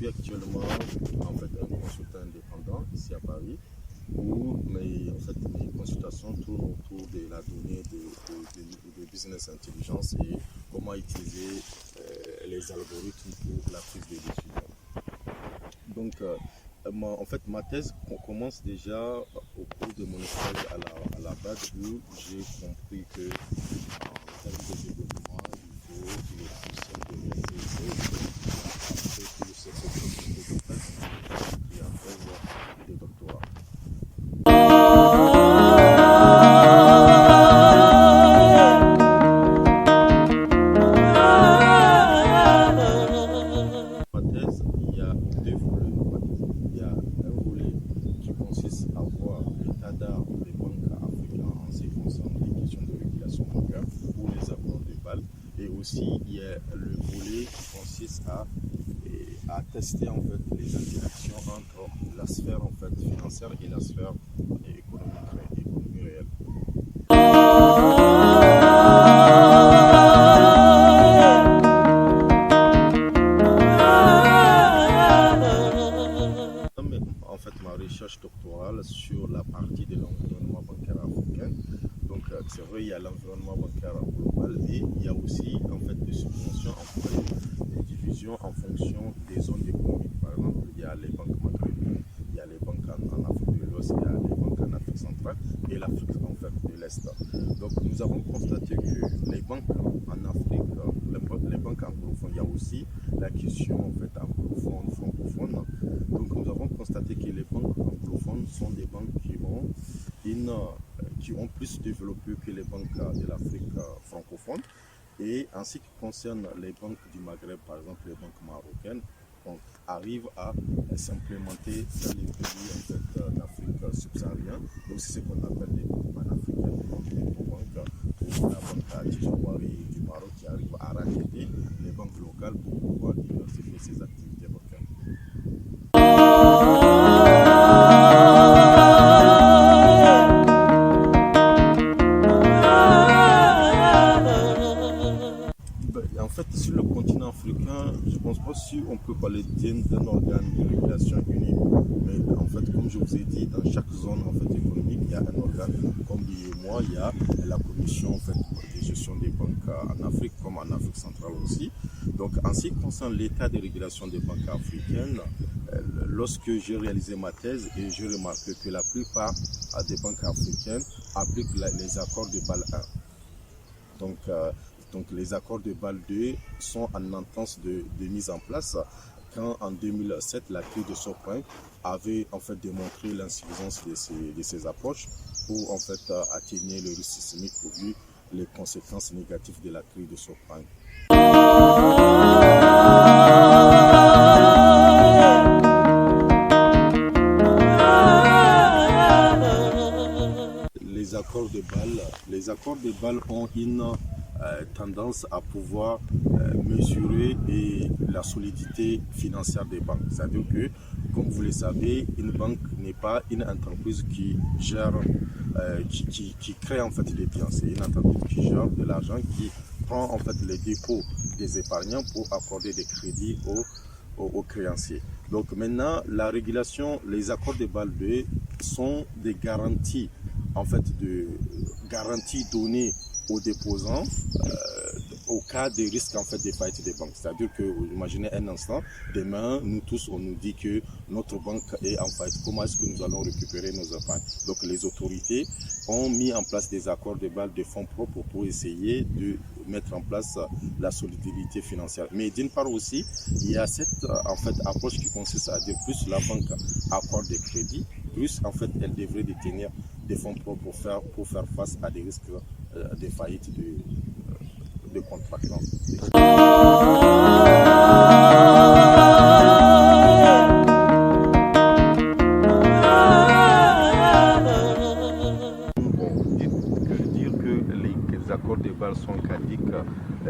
Actuellement en fait un consultant indépendant ici à Paris où mes consultations tournent autour de la donnée de business intelligence et comment utiliser les algorithmes pour la prise de décision. Donc en fait ma thèse commence déjà au cours de mon stage à la base où j'ai compris que en termes de développement il est crucial de réaliser aussi, il y a le volet qui consiste à tester en fait les interactions entre la sphère en fait financière et la sphère économique réelle. En fait, ma recherche doctorale sur la partie de l'environnement bancaire africain. Donc, c'est vrai, il y a l'environnement bancaire global et il y a aussi en fait des subventions en fait, des divisions en fonction des zones économiques. Par exemple, il y a les banques maghrébines, il y a les banques en Afrique de l'Ouest, il y a les banques en Afrique centrale et l'Afrique en fait de l'Est. Donc, nous avons constaté que les banques en Afrique, les banques anglophones, il y a aussi la question en fait anglophone, francophone. Donc, nous avons constaté que les banques anglophones sont des banques qui ont plus développé que les banques de l'Afrique francophone. Et en ce qui concerne les banques du Maghreb, par exemple les banques marocaines, arrivent à s'implémenter dans les pays en fait, d'Afrique subsaharienne. Donc c'est ce qu'on appelle les banques panafricaines, donc les banques ou la banque Tijawari du Maroc qui arrive à racheter les banques locales pour pouvoir diversifier ses activités bancaires. En fait, sur le continent africain, je ne pense pas si on peut parler d'un organe de régulation unique. Mais en fait, comme je vous ai dit, dans chaque zone en fait, économique, il y a un organe. Comme moi, il y a la commission en fait, de gestion des banques en Afrique, comme en Afrique centrale aussi. Donc, en ce qui concerne l'état de régulation des banques africaines, lorsque j'ai réalisé ma thèse, et j'ai remarqué que la plupart des banques africaines appliquent les accords de Bâle 1. Donc les accords de Bâle 2 sont en entente de mise en place quand en 2007 la crise de subprime avait en fait démontré l'insuffisance de ces approches pour en fait atténuer le risque systémique vu les conséquences négatives de la crise de subprime. Les accords de Bâle ont une tendance à pouvoir mesurer la solidité financière des banques. C'est-à-dire que, comme vous le savez, une banque n'est pas une entreprise qui gère, qui crée en fait les biens. C'est une entreprise qui gère de l'argent, qui prend en fait les dépôts des épargnants pour accorder des crédits aux créanciers. Donc maintenant, la régulation, les accords de Bâle 2 sont des garanties en fait de garantie donnée aux déposants au cas des risques en fait des faillites des banques. C'est-à-dire que, imaginez un instant, demain, nous tous, on nous dit que notre banque est en faillite. Comment est-ce que nous allons récupérer nos épargnes? Donc les autorités ont mis en place des accords de bail de fonds propres pour essayer de mettre en place la solidité financière. Mais d'une part aussi, il y a cette en fait approche qui consiste à dire plus la banque accorde des crédits, plus en fait elle devrait détenir des fonds propres pour faire face à des risques de faillite de contractants. Dire que les accords de bail sont caduques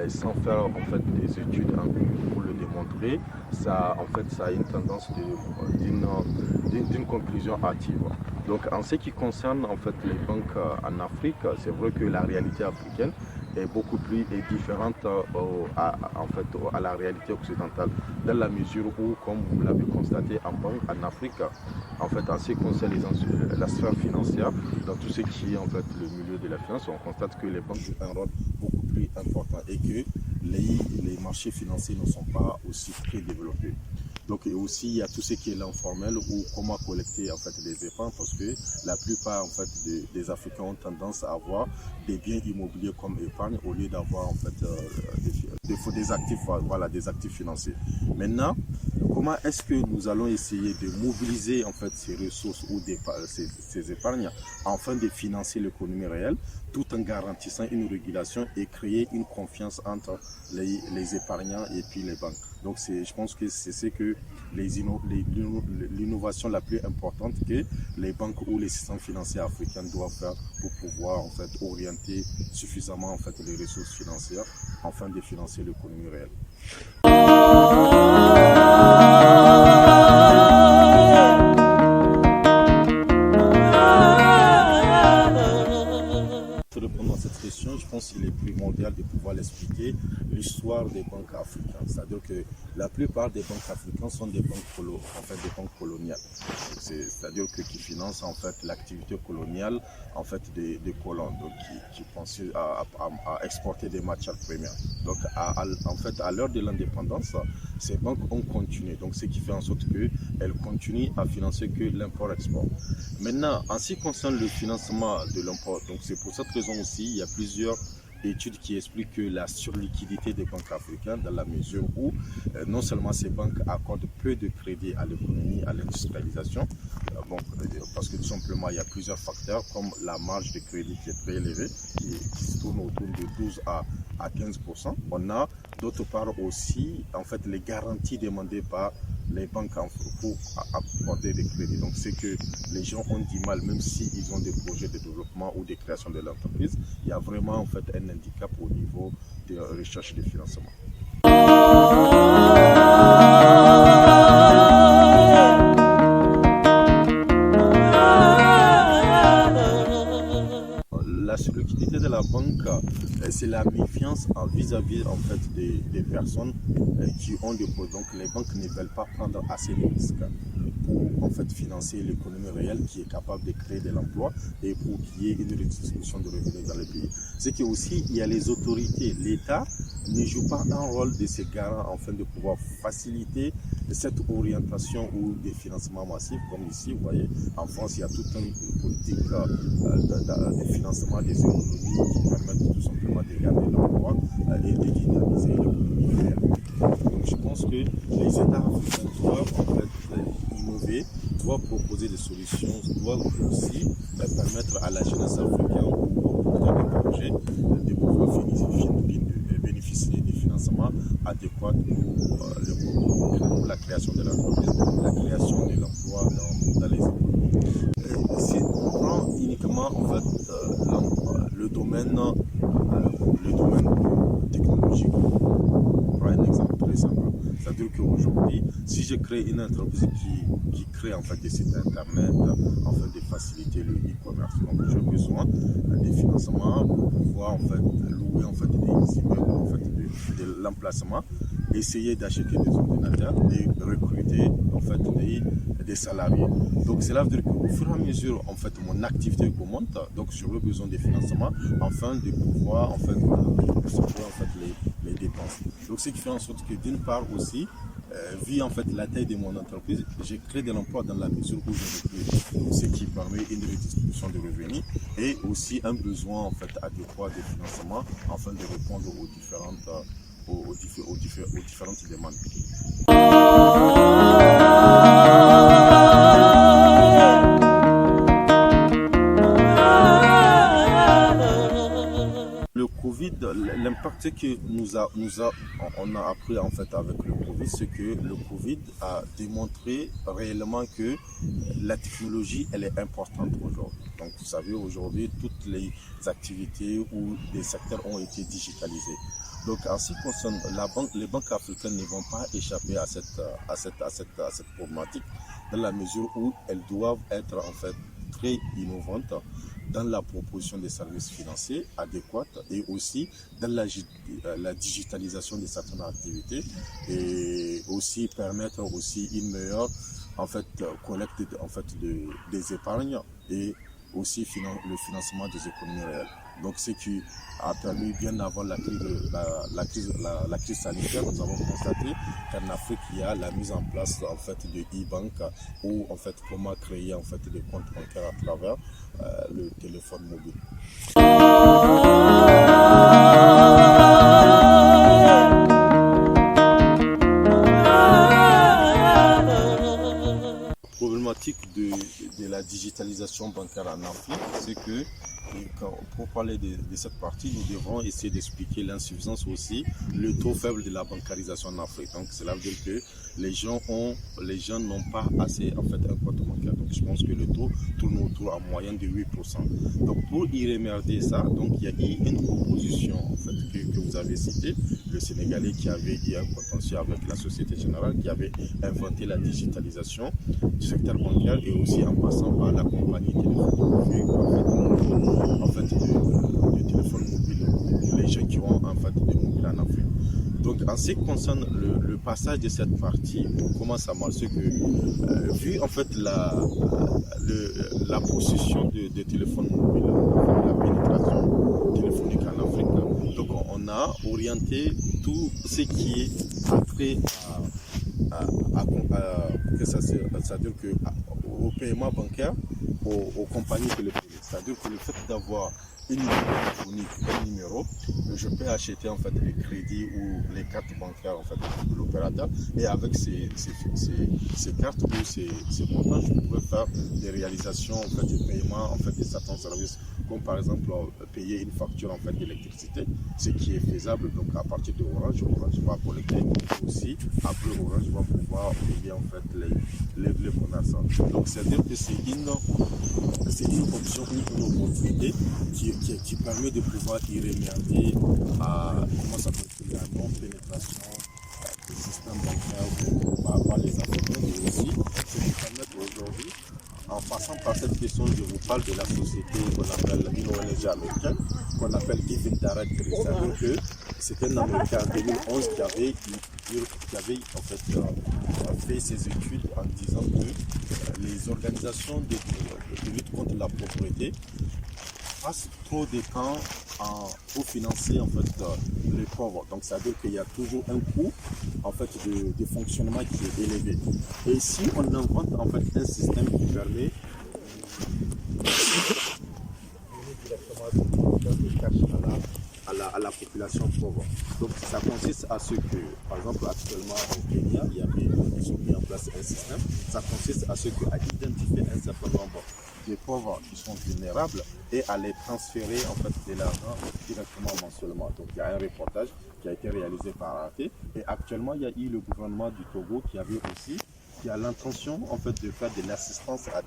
sans faire en fait des études pour le démontrer, ça a une tendance d'une conclusion hâtive. Donc en ce qui concerne en fait les banques en Afrique, c'est vrai que la réalité africaine est beaucoup plus différente à la réalité occidentale, dans la mesure où, comme vous l'avez constaté en Afrique, en fait en ce qui concerne la sphère financière, dans tout ce qui est en fait le milieu de la finance, on constate que les banques jouent un rôle beaucoup plus important et que les marchés financiers ne sont pas aussi très développés. Donc et aussi il y a tout ce qui est l'informel ou comment collecter en fait des épargnes, parce que la plupart en fait des Africains ont tendance à avoir des biens immobiliers comme épargne au lieu d'avoir en fait des actifs, voilà, des actifs financiers. Maintenant, comment est-ce que nous allons essayer de mobiliser en fait ces ressources ou ces épargnes afin de financer l'économie réelle, tout en garantissant une régulation et créer une confiance entre les épargnants et puis les banques. Donc je pense que c'est ce que l'innovation la plus importante que les banques ou les systèmes financiers africains doivent faire pour pouvoir en fait orienter suffisamment en fait les ressources financières afin de financer l'économie réelle. Pour répondre à cette question, je pense qu'il est primordial de pouvoir l'expliquer l'histoire des banques africaines. C'est-à-dire que la plupart des banques africaines sont des banques coloniales. C'est-à-dire qui financent en fait l'activité coloniale en fait des colons, donc qui pensent à exporter des matières premières. Donc en fait à l'heure de l'indépendance, ces banques ont continué. Donc ce qui fait en sorte qu'elles continuent à financer que l'import-export. Maintenant, en ce qui concerne le financement de l'import, donc c'est pour cette raison aussi, il y a plusieurs études qui expliquent que la surliquidité des banques africaines, dans la mesure où non seulement ces banques accordent peu de crédit à l'économie, à l'industrialisation, parce que tout simplement il y a plusieurs facteurs comme la marge de crédit qui est très élevée, qui se tourne autour de 12 à 15%. On a d'autre part aussi en fait les garanties demandées par les banques pour accorder des crédits. Donc c'est que les gens ont du mal, même s'ils ont des projets de développement ou de création de l'entreprise, il y a vraiment en fait un handicap au niveau de recherche de financement. La solidité de la banque, c'est la méfiance vis-à-vis en fait des personnes qui ont des produits. Donc les banques ne veulent pas prendre assez de risques pour en fait financer l'économie réelle qui est capable de créer de l'emploi et pour qu'il y ait une redistribution de revenus dans le pays. C'est qu'aussi il y a les autorités. L'État ne joue pas un rôle de ces garants afin de pouvoir faciliter cette orientation ou des financements massifs, comme ici, vous voyez, en France, il y a toute une politique de financement des économies qui permettent tout simplement de garder l'emploi et de dynamiser l'économie réelle. Donc je pense que les États africains doivent en fait innover, doivent proposer des solutions, doivent aussi permettre à la jeunesse africaine ou aux porteurs de projets de pouvoir bénéficier des financements adéquats pour la création de l'entreprise, la création de l'emploi dans les économies. Si on prend uniquement en fait, le domaine technologique, on prend un exemple très simple. C'est-à-dire qu'aujourd'hui, si je crée une entreprise qui crée en fait des sites internet afin de faciliter le e-commerce, donc j'ai besoin des financements pour pouvoir en fait louer en fait des immeubles, en fait de l'emplacement, essayer d'acheter des ordinateurs et recruter en fait des salariés. Donc cela veut dire qu'au fur et à mesure en fait mon activité augmente, donc j'aurai besoin de financement afin de pouvoir en fait supporter en fait les dépenses. Donc ce qui fait en sorte que d'une part aussi vu en fait la taille de mon entreprise, j'ai créé de l'emploi dans la mesure où je recrute, ce qui permet une redistribution de revenus et aussi un besoin en fait adéquat de financement afin de répondre aux différentes demandes. Le Covid, l'impact que on a appris en fait avec le Covid, c'est que le Covid a démontré réellement que la technologie, elle est importante aujourd'hui. Donc, vous savez, aujourd'hui, toutes les activités ou des secteurs ont été digitalisés. Donc, en ce qui concerne la banque, les banques africaines ne vont pas échapper à cette problématique dans la mesure où elles doivent être en fait très innovantes dans la proposition des services financiers adéquats et aussi dans la digitalisation de certaines activités et aussi permettre aussi une meilleure en fait collecte en fait des épargnes et aussi le financement des économies réelles. Donc ce qui a permis bien avant la crise sanitaire, nous avons constaté qu'en Afrique il y a la mise en place en fait de e-bank ou en fait comment créer en fait des comptes bancaires à travers le téléphone mobile. La problématique de la digitalisation bancaire en Afrique, c'est que pour parler de cette partie, nous devons essayer d'expliquer l'insuffisance aussi, le taux faible de la bancarisation en Afrique. Donc cela veut dire que les gens n'ont pas assez en fait un compte bancaire. Donc je pense que le taux tourne autour en moyenne de 8%. Donc pour y remédier ça, donc il y a eu une proposition en fait que vous avez citée, le Sénégalais qui avait eu un contentieux avec la Société Générale, qui avait inventé la digitalisation du secteur bancaire et aussi en passant par la compagnie téléphonique en fait de téléphone mobile pour les gens qui ont en fait des mobiles en Afrique. Donc en ce qui concerne le passage de cette partie, comment ça marche, c'est que vu en fait la possession de téléphones mobiles, la pénétration téléphonique en Afrique, donc on a orienté tout ce qui est attrait c'est-à-dire que au paiement bancaire, aux compagnies téléphoniques. C'est-à-dire que le fait d'avoir une numéro téléphonique, un numéro, je peux acheter en fait les crédits ou les cartes bancaires en fait de l'opérateur et avec ces cartes ou ces montants, je pourrais faire des réalisations en fait de paiement en fait de certains services, comme par exemple payer une facture en fait d'électricité, ce qui est faisable donc à partir de Orange va collecter aussi, après Orange va pouvoir payer en fait les commerçants. Donc c'est-à-dire que c'est une option ou une opportunité qui permet de pouvoir y remédier à comment ça s'appelle la non-pénétration des systèmes bancaires par les Africains et aussi ce qui permet aujourd'hui, en passant par cette question, je vous parle de la société qu'on appelle une ONG américaine, qu'on appelle Give Direct. C'est-à-dire que c'est un Américain en 2011 qui avait en fait ses études en disant que les organisations de lutte contre la pauvreté passent trop de temps pour financer en fait les pauvres. Donc ça veut dire qu'il y a toujours un coût en fait de fonctionnement qui est élevé. Et si on invente en fait un système qui permet directement de cash à la population pauvre. Donc ça consiste à ce que, par exemple actuellement au Kenya, ils ont mis en place un système, ça consiste à ce qu'à identifier un certain nombre de pauvres qui sont vulnérables et à les transférer en fait de l'argent directement mensuellement. Donc il y a un reportage qui a été réalisé par Arte et actuellement il y a eu le gouvernement du Togo qui a l'intention en fait de faire de l'assistance à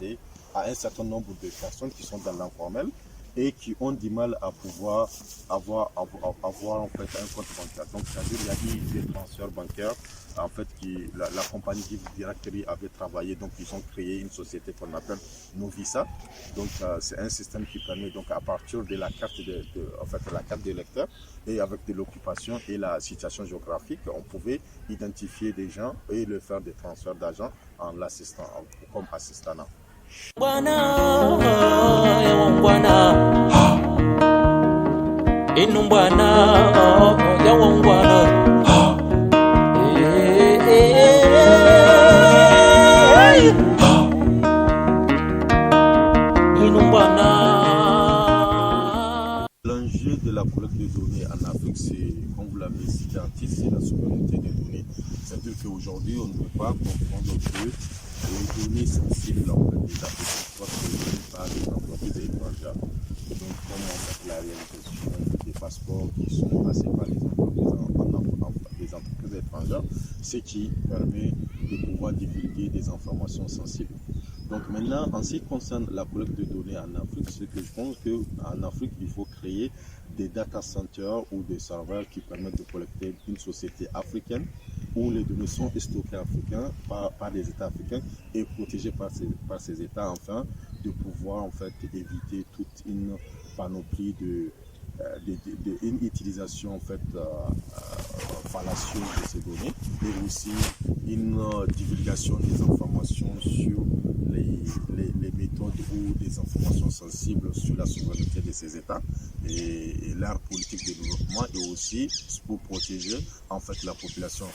un certain nombre de personnes qui sont dans l'informel et qui ont du mal à pouvoir avoir en fait un compte bancaire. Donc, c'est-à-dire qu'il y a eu des transferts bancaires. En fait, la compagnie Give Directory avait travaillé, donc ils ont créé une société qu'on appelle Novisa. Donc, c'est un système qui permet, donc, à partir de la carte en fait, la carte des lecteurs et avec de l'occupation et la situation géographique, on pouvait identifier des gens et leur faire des transferts d'argent en l'assistant, comme assistant. L'enjeu de la collecte de données en Afrique, c'est, comme vous l'avez cité en titre, c'est la souveraineté des données. C'est-à-dire qu'aujourd'hui, on ne peut pas comprendre que les données sensibles en fait, des Africains soient produites par des entreprises étrangères. Donc, comme en fait, la réalisation des passeports qui sont passés par les entreprises étrangères, ce qui permet de pouvoir divulguer des informations sensibles. Donc maintenant, en ce qui concerne la collecte de données en Afrique, c'est que je pense qu'en Afrique, il faut créer des data centers ou des serveurs qui permettent de collecter une société africaine où les données sont stockées par des États africains et protégées par ces États, afin de pouvoir en fait éviter toute une panoplie une utilisation en fait fallacieuse de ces données et aussi une divulgation des informations sur les méthodes ou des informations sensibles sur la souveraineté de ces États et leur politique de développement et aussi pour protéger en fait la population.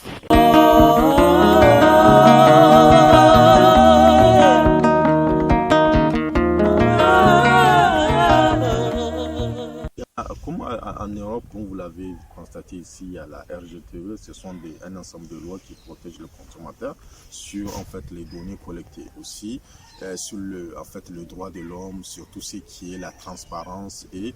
Comme en Europe, comme vous l'avez constaté ici, il y a la RGTE, ce sont un ensemble de lois qui protègent le consommateur sur en fait, les données collectées aussi, sur en fait, le droit de l'homme, sur tout ce qui est la transparence et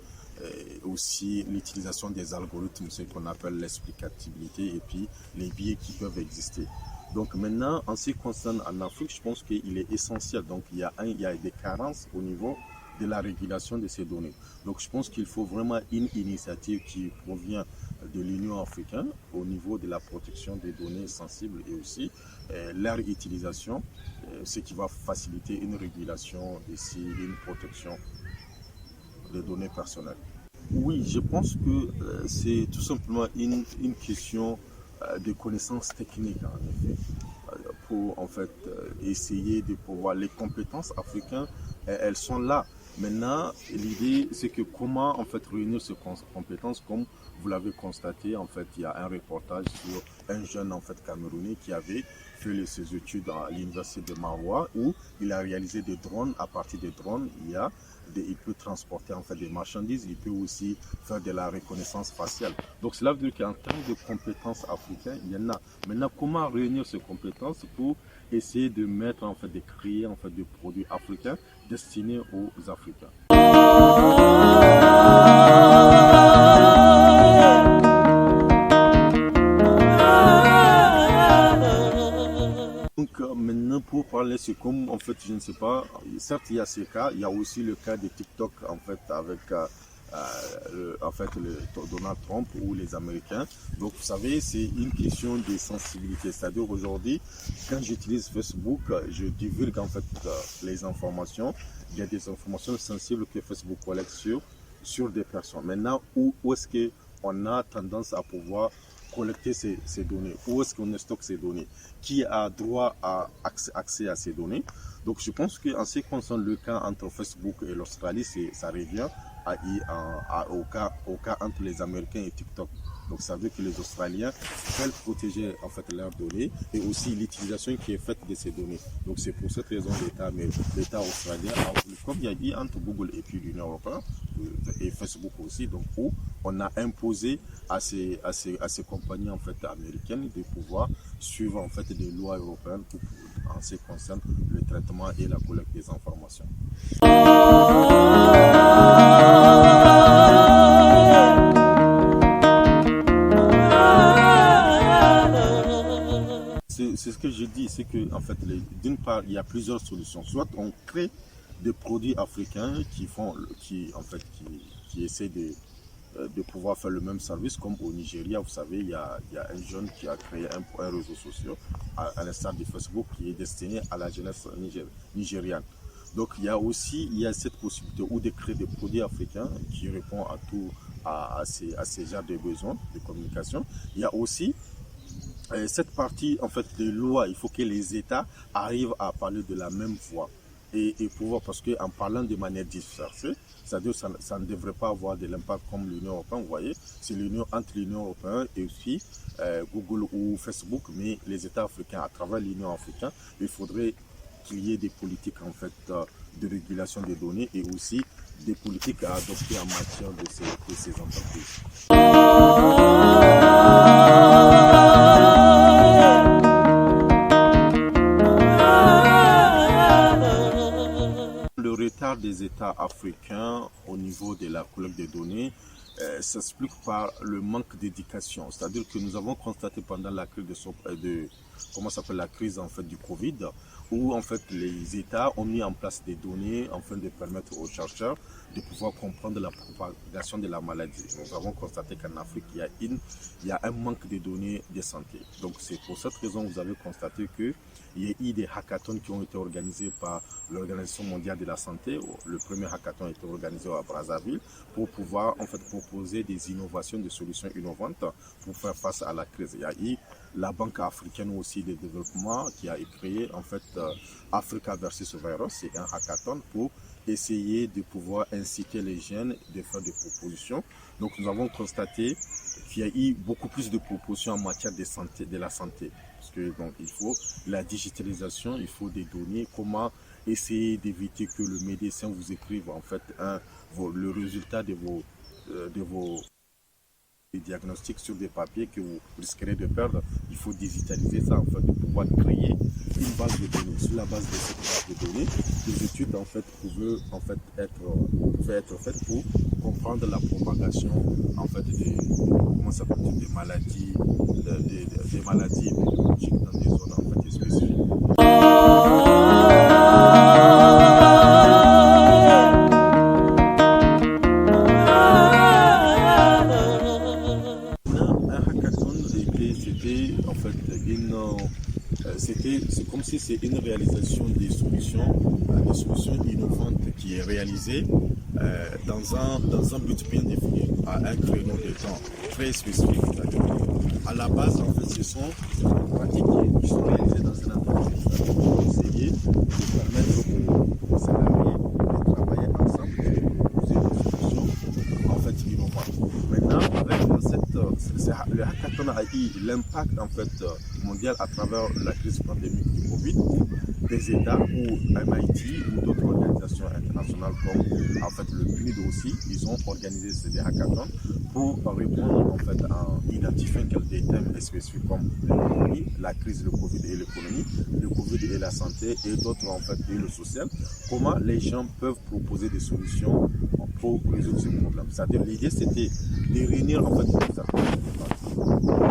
aussi l'utilisation des algorithmes, ce qu'on appelle l'explicabilité et puis les biais qui peuvent exister. Donc maintenant, en ce qui concerne en Afrique, je pense qu'il est essentiel. Donc il y a des carences au niveau de la régulation de ces données. Donc je pense qu'il faut vraiment une initiative qui provient de l'Union africaine au niveau de la protection des données sensibles et aussi leur utilisation, ce qui va faciliter une régulation ici, une protection des données personnelles. Oui, je pense que c'est tout simplement une question de connaissances techniques en effet, pour en fait essayer de pouvoir, les compétences africaines, elles sont là. Maintenant, l'idée, c'est que comment en fait réunir ces compétences, comme vous l'avez constaté, en fait, il y a un reportage sur un jeune en fait camerounais qui avait fait ses études à l'université de Maroua où il a réalisé des drones. À partir des drones, il peut transporter en fait des marchandises, il peut aussi faire de la reconnaissance faciale. Donc cela veut dire qu'en termes de compétences africaines, il y en a. Maintenant, comment réunir ces compétences pour essayer de mettre en fait, de créer en fait des produits africains destinés aux Africains. Donc maintenant pour parler, c'est comme en fait, je ne sais pas, certes il y a ces cas, il y a aussi le cas de TikTok en fait avec Donald Trump ou les Américains. Donc vous savez, c'est une question de sensibilité. C'est-à-dire aujourd'hui, quand j'utilise Facebook, je divulgue en fait les informations. Il y a des informations sensibles que Facebook collecte sur des personnes. Maintenant, où est-ce qu'on a tendance à pouvoir collecter ces données? Où est-ce qu'on stocke ces données? Qui a droit à accès à ces données? Donc je pense qu'en ce qui concerne le cas entre Facebook et l'Australie, ça revient au cas entre les Américains et TikTok. Donc ça veut dire que les Australiens veulent protéger en fait leurs données et aussi l'utilisation qui est faite de ces données. Donc c'est pour cette raison l'État australien, comme il y a dit entre Google et puis l'Union européenne et Facebook aussi, donc où on a imposé à ces compagnies en fait américaines de pouvoir suivre en fait des lois européennes en ce qui concerne le traitement et la collecte des informations. C'est ce que je dis, c'est que en fait, d'une part, il y a plusieurs solutions. Soit on crée des produits africains qui essaient de pouvoir faire le même service, comme au Nigeria. Vous savez, il y a un jeune qui a créé un réseau social, à l'instar de Facebook, qui est destiné à la jeunesse nigériane. Donc il y a cette possibilité ou de créer des produits africains qui répondent à ces genres de besoins de communication. Il y a aussi cette partie en fait de loi. Il faut que les États arrivent à parler de la même voix et pouvoir, parce qu'en parlant de manière dispersée, c'est-à-dire ça ne devrait pas avoir de l'impact comme l'Union européenne. Vous voyez, c'est l'union entre l'Union européenne et aussi Google ou Facebook, mais les États africains, à travers l'Union africaine, il faudrait qu'il y ait des politiques en fait de régulation des données et aussi des politiques à adopter en matière de ces entreprises. Le retard des États africains au niveau de la collecte des données s'explique par le manque d'éducation. C'est-à-dire que nous avons constaté pendant la crise la crise en fait du Covid, où en fait les États ont mis en place des données afin de permettre aux chercheurs de pouvoir comprendre la propagation de la maladie. Nous avons constaté qu'en Afrique, il y a un manque de données de santé. Donc c'est pour cette raison que vous avez constaté qu'il y a eu des hackathons qui ont été organisés par l'Organisation mondiale de la santé. Le premier hackathon a été organisé à Brazzaville pour pouvoir en fait proposer des innovations, des solutions innovantes pour faire face à la crise. Il y a eu la Banque africaine aussi de développement qui a créé en fait Africa versus Virus. C'est un hackathon pour essayer de pouvoir inciter les jeunes de faire des propositions. Donc nous avons constaté qu'il y a eu beaucoup plus de propositions en matière de santé, de la santé. Parce que donc il faut la digitalisation, il faut des données, comment essayer d'éviter que le médecin vous écrive en fait le résultat de vos diagnostics sur des papiers que vous risquerez de perdre. Il faut digitaliser ça afin de pouvoir créer une base de données. Sur la base de cette base de données, des études en fait pouvaient être faites pour comprendre la propagation en fait des maladies, des maladies épidémiologiques dans des zones en fait spécifiques. C'est comme si c'est une réalisation des solutions innovantes qui est réalisée dans un but bien défini, à un créneau de temps très spécifique. À la base, en fait, ce sont des pratiques qui sont réalisées dans une entreprise pour essayer de permettre aux salariés de travailler ensemble et de proposer des solutions en fait innovantes. Maintenant, avec le hackathon a eu l'impact en fait mondial à travers la crise pandémique du Covid, où des États ou MIT ou d'autres organisations internationales comme en fait le PNUD aussi, ils ont organisé des hackathons pour répondre en fait en identifiant des thèmes spécifiques comme l'économie, la crise, le Covid et l'économie, le Covid et la santé et d'autres en fait et le social. Comment les gens peuvent proposer des solutions pour résoudre ce problème. C'est-à-dire l'idée c'était de réunir en fait les acteurs,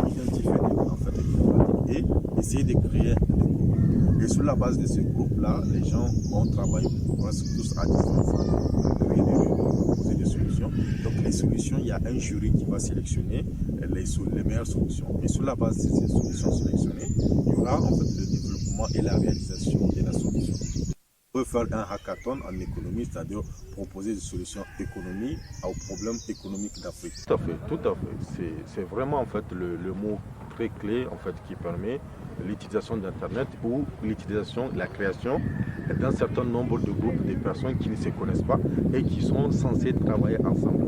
identifier en fait les problématiques et essayer de créer des groupes. Et sur la base de ces groupes-là, les gens ont travaillé presque tous à distance pour proposer des solutions. Donc les solutions, il y a un jury qui va sélectionner les meilleures solutions. Et sur la base de ces solutions sélectionnées, il y aura en fait le développement et la réalisation de la solution. On peut faire un hackathon en économie, c'est-à-dire proposer des solutions économiques aux problèmes économiques d'Afrique. Tout à fait. C'est vraiment en fait le mot très clé en fait qui permet l'utilisation d'Internet ou l'utilisation, la création d'un certain nombre de groupes de personnes qui ne se connaissent pas et qui sont censées travailler ensemble.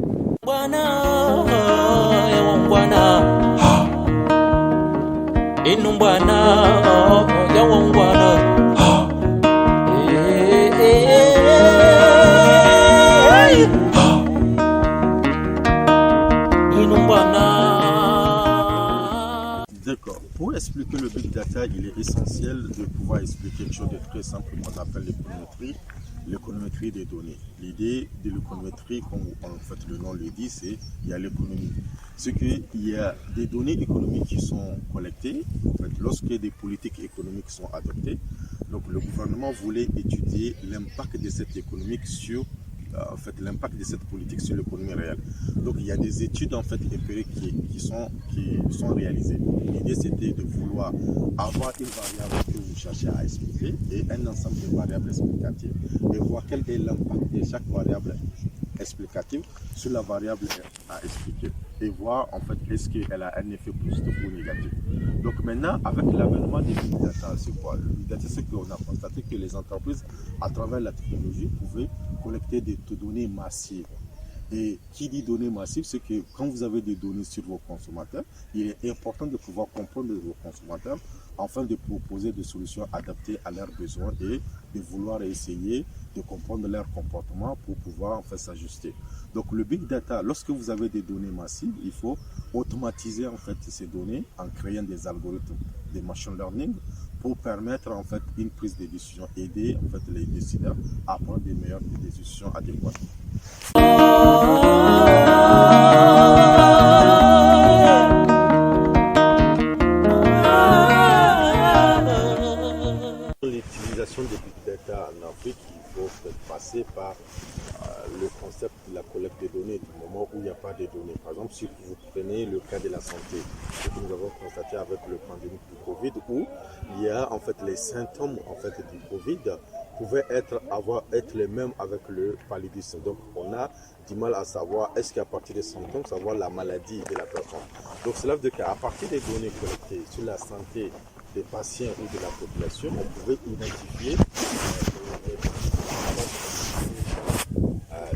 D'accord. Pour expliquer le big data, il est essentiel de pouvoir expliquer quelque chose de très simple qu'on appelle l'économétrie des données. L'idée de l'économétrie, comme en fait le nom le dit, c'est qu'il y a l'économie. C'est qu'il y a des données économiques qui sont collectées. En fait, lorsque des politiques économiques sont adoptées, Donc le gouvernement voulait étudier l'impact de cette économique sur l'impact de cette politique sur l'économie réelle. Donc il y a des études en fait empiriques qui sont réalisées. L'idée c'était de vouloir avoir une variable que vous cherchez à expliquer et un ensemble de variables explicatives et voir quel est l'impact de chaque variable explicative sur la variable à expliquer et voir en fait est-ce qu'elle a un effet positif ou négatif. Donc maintenant avec l'avènement des big data, c'est quoi? Le big data, c'est qu'on a constaté que les entreprises à travers la technologie pouvaient collecter des données massives. Et qui dit données massives, c'est que quand vous avez des données sur vos consommateurs, il est important de pouvoir comprendre vos consommateurs afin de proposer des solutions adaptées à leurs besoins et de vouloir essayer de comprendre leur comportement pour pouvoir en fait s'ajuster. Donc le big data, lorsque vous avez des données massives, il faut automatiser en fait ces données en créant des algorithmes de machine learning pour permettre en fait une prise de décision, aider en fait les décideurs à prendre des meilleures décisions adéquates. L'utilisation des big data en Afrique, il faut passer par le concept de la collecte des données du moment où il n'y a pas de données. Par exemple, si vous prenez le cas de la santé, ce que nous avons constaté avec le pandémie du Covid, où il y a en fait les symptômes en fait du Covid pouvaient être les mêmes avec le paludisme. Donc on a du mal à savoir est-ce qu'à partir des symptômes, savoir la maladie de la personne. Donc cela veut dire qu'à partir des données collectées sur la santé des patients ou de la population, on pouvait identifier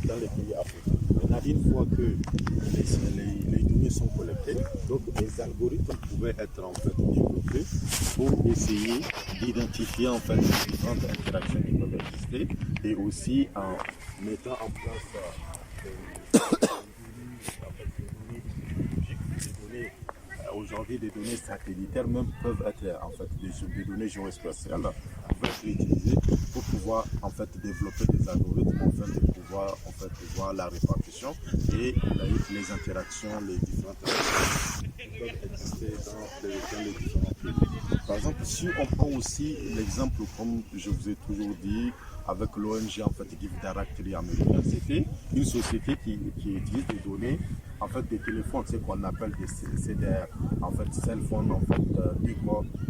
dans les pays africains. Maintenant, une fois que les données sont collectées, donc les algorithmes pouvaient être en fait développés pour essayer d'identifier en fait les différentes interactions qui peuvent exister et aussi en mettant en place aujourd'hui des données satellitaires même peuvent être en fait des données géospatiales peuvent être utilisées pour pouvoir en fait développer des algorithmes afin de pouvoir en fait voir la répartition et les interactions, les différentes interactions qui peuvent exister dans les différents pays. Par exemple, si on prend aussi l'exemple comme je vous ai toujours dit avec l'ONG en fait Give Directory American, c'était une société qui utilise des données en fait des téléphones, ce qu'on appelle des CDR, en fait cell phone en fait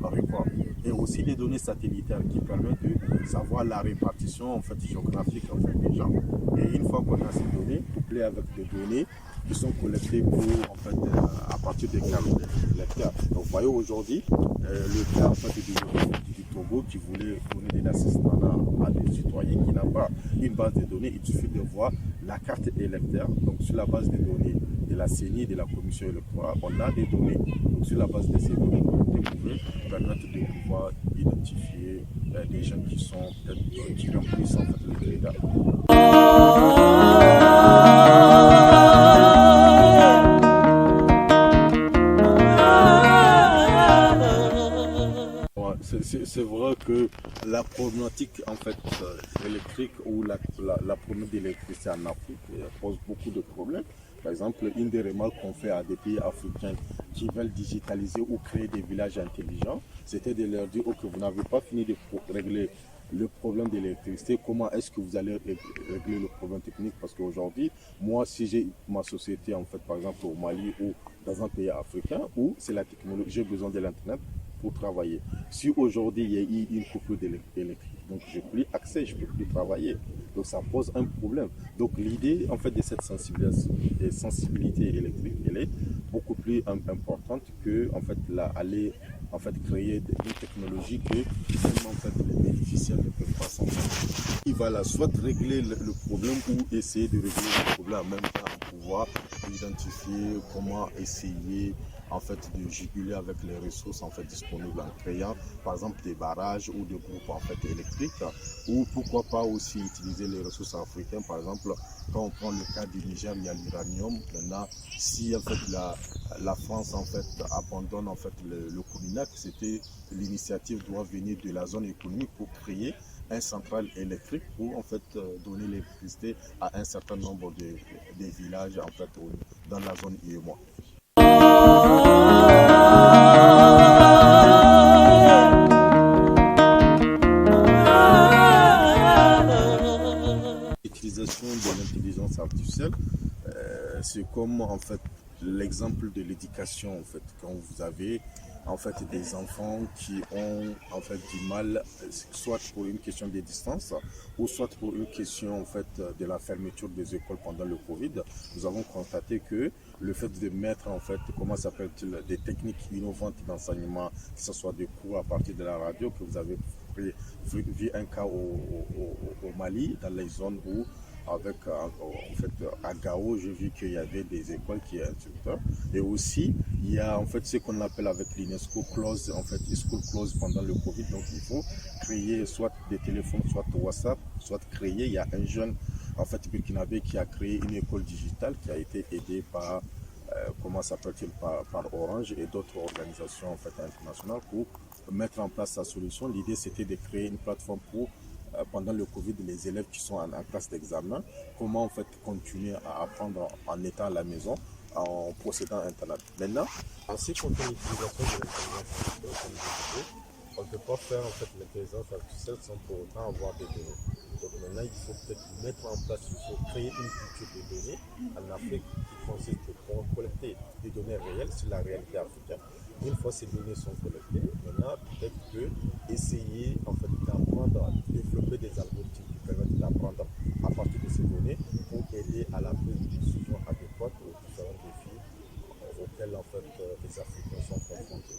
record, et aussi des données satellitaires qui permettent de savoir la répartition en fait géographique en fait des gens. Et une fois qu'on a ces données, couplées avec des données qui sont collectées pour en fait à partir des canaux lecteurs. Donc vous voyez aujourd'hui le cas en fait du Togo qui voulait donner de l'assistance à des citoyens qui n'ont pas une base de données. Il suffit de voir la carte électeur. Donc sur la base des données de la CENI, de la commission électorale, on a des données. Donc sur la base de ces données, vous pouvez permettre de pouvoir identifier des gens qui sont qui remplissent en fait les critères. C'est vrai que la problématique en fait électrique ou la problématique de l'électricité en Afrique pose beaucoup de problèmes. Par exemple, une des remarques qu'on fait à des pays africains qui veulent digitaliser ou créer des villages intelligents, c'était de leur dire ok, vous n'avez pas fini de régler le problème de l'électricité, comment est-ce que vous allez régler le problème technique? Parce qu'aujourd'hui, moi, si j'ai ma société, en fait, par exemple au Mali ou dans un pays africain, où c'est la technologie, j'ai besoin de l'Internet pour travailler. Si aujourd'hui, il y a eu une coupure d'électricité, donc je n'ai plus accès, je ne peux plus travailler. Donc ça pose un problème. Donc l'idée, en fait, de cette sensibilité électrique, elle est beaucoup plus importante que, en fait, aller en fait, créer une technologie que même, en fait, les bénéficiaires ne peuvent pas s'en sortir. Il va là soit régler le problème ou essayer de régler le problème en même temps pour pouvoir identifier comment essayer en fait de juguler avec les ressources en fait disponibles en créant par exemple des barrages ou des groupes en fait électriques, ou pourquoi pas aussi utiliser les ressources africaines. Par exemple, quand on prend le cas du Niger, il y a l'uranium. Maintenant, si en fait la France en fait abandonne en fait le Cominac, c'était l'initiative doit venir de la zone économique pour créer un central électrique pour en fait donner l'électricité à un certain nombre de villages en fait dans la zone IEMOA. c'est comme en fait l'exemple de l'éducation en fait. Quand vous avez en fait des enfants qui ont en fait du mal, soit pour une question de distance ou soit pour une question en fait de la fermeture des écoles pendant le Covid, nous avons constaté que le fait de mettre en fait, comment s'appelle-t-il, des techniques innovantes d'enseignement, que ce soit des cours à partir de la radio, que vous avez vu un cas au Mali, dans les zones où avec en fait à Gao, j'ai vu qu'il y avait des écoles qui étaient instructeurs et aussi il y a en fait ce qu'on appelle avec l'UNESCO close en fait school close pendant le Covid, donc il faut créer soit des téléphones, soit WhatsApp, soit créer. Il y a un jeune en fait burkinabé qui a créé une école digitale qui a été aidée par comment s'appelle-t-il par Orange et d'autres organisations en fait internationales pour mettre en place sa solution. L'idée c'était de créer une plateforme pour pendant le Covid, les élèves qui sont en classe d'examen, comment en fait continuer à apprendre en étant à la maison, en procédant à Internet. Maintenant, en ce qui concerne l'utilisation de l'intelligence artificielle, comme je disais, on ne peut pas faire en fait l'intelligence artificielle sans pour autant avoir des données. Donc maintenant, il faut peut-être mettre en place, il faut créer une culture de données en Afrique qui consiste pour collecter des données réelles sur la réalité africaine. Une fois ces données sont collectées, maintenant peut-être que essayer en fait d'apprendre, développer des algorithmes qui permettent d'apprendre à partir de ces données pour aider à la prise de décision adéquate aux différents défis auxquels en fait les Africains sont confrontés.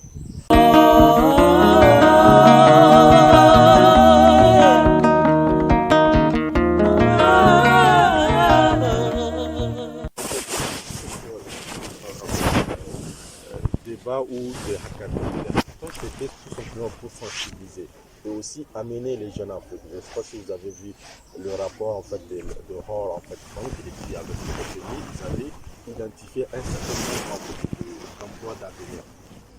Débat ou des hackathons. Les hackathons, c'était tout simplement pour sensibiliser et aussi amener les jeunes Africains. Je ne sais pas si vous avez vu le rapport en fait de Hall en fait, qui avait fait ils avaient identifié un certain nombre en fait, d'emplois d'avenir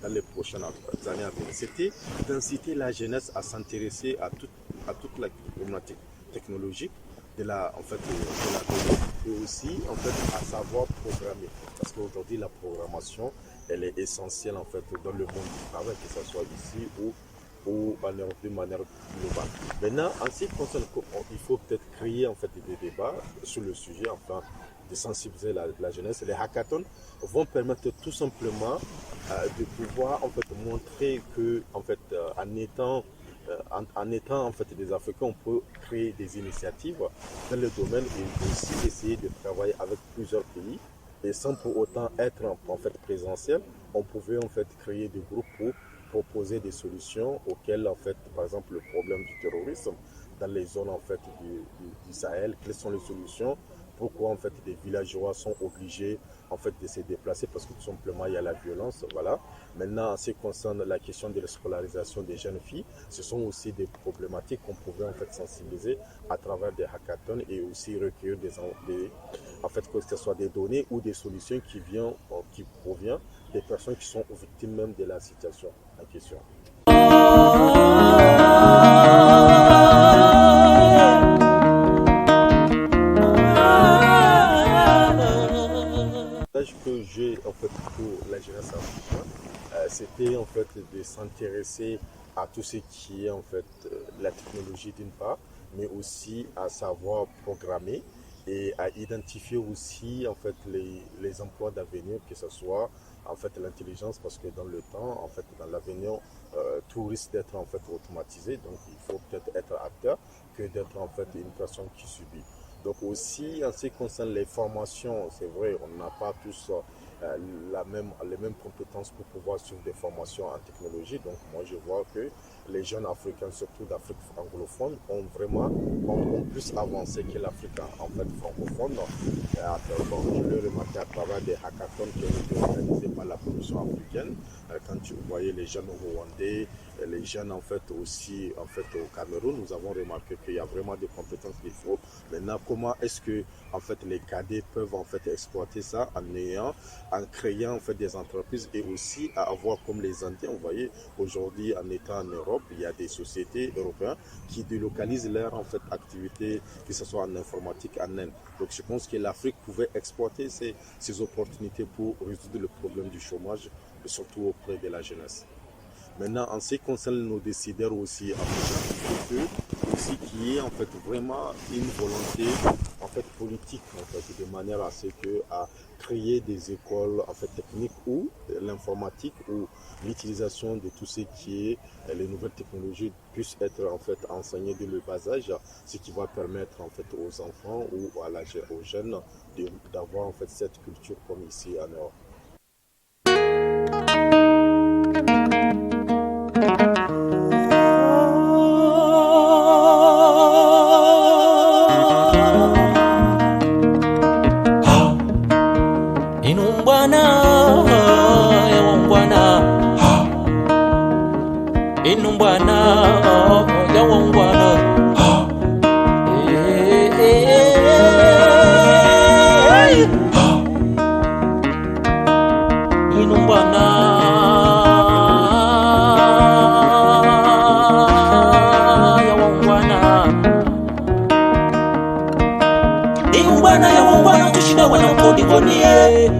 dans les prochaines années à venir. C'était d'inciter la jeunesse à s'intéresser à toute la problématique technologique de la donnée et aussi en fait à savoir programmer, parce qu'aujourd'hui la programmation elle est essentielle en fait dans le monde du travail, que ce soit ici ou en Europe de manière globale. Maintenant, en ce qui concerne, il faut peut-être créer en fait des débats sur le sujet, enfin de sensibiliser la jeunesse. Les hackathons vont permettre tout simplement de pouvoir en fait montrer que en fait en étant en fait des Africains, on peut créer des initiatives dans le domaine et aussi essayer de travailler avec plusieurs pays et sans pour autant être en fait présentiel. On pouvait en fait créer des groupes pour proposer des solutions auxquelles en fait par exemple le problème du terrorisme dans les zones en fait du Sahel, quelles sont les solutions, pourquoi en fait des villageois sont obligés en fait de se déplacer parce que tout simplement il y a la violence, voilà. Maintenant, en ce qui concerne la question de la scolarisation des jeunes filles, ce sont aussi des problématiques qu'on pouvait en fait sensibiliser à travers des hackathons et aussi recueillir en fait que ce soit des données ou des solutions qui proviennent des personnes qui sont victimes même de la situation en question. Que j'ai en fait pour la jeunesse africaine, c'était en fait de s'intéresser à tout ce qui est en fait la technologie d'une part, mais aussi à savoir programmer et à identifier aussi en fait les emplois d'avenir, que ce soit en fait l'intelligence, parce que dans le temps, en fait dans l'avenir, tout risque d'être en fait automatisé, donc il faut peut-être être acteur que d'être en fait une personne qui subit. Donc aussi, en ce qui concerne les formations, c'est vrai, on n'a pas tous les mêmes compétences pour pouvoir suivre des formations en technologie. Donc moi, je vois que les jeunes Africains, surtout d'Afrique anglophone, ont plus avancé que l'Afrique en fait francophone. Bon, je l'ai remarqué à travers des hackathons qui ont été organisés par la Commission africaine. Quand vous voyez les jeunes rwandais, les jeunes en fait aussi en fait au Cameroun, nous avons remarqué qu'il y a vraiment des compétences qu'il faut. Maintenant, comment est-ce que en fait les cadets peuvent en fait exploiter ça en créant en fait des entreprises et aussi à avoir comme les Indiens, vous voyez, aujourd'hui en étant en Europe, il y a des sociétés européennes qui délocalisent leur en fait activités, que ce soit en informatique, en Inde. Donc je pense que l'Afrique pouvait exploiter ces opportunités pour résoudre le problème du chômage, surtout auprès de la jeunesse. Maintenant, en ce qui concerne nos décideurs aussi, il faut aussi qu'il y ait en fait vraiment une volonté en fait politique en fait, de manière à ce que à créer des écoles en fait techniques où l'informatique ou l'utilisation de tout ce qui est les nouvelles technologies puissent être en fait enseignées dès le bas âge, ce qui va permettre en fait aux enfants ou aux jeunes d'avoir en fait cette culture comme ici en Europe. Inumbwana ya wangwana Inumbwana ya wangwana kushinda wana mkodi konie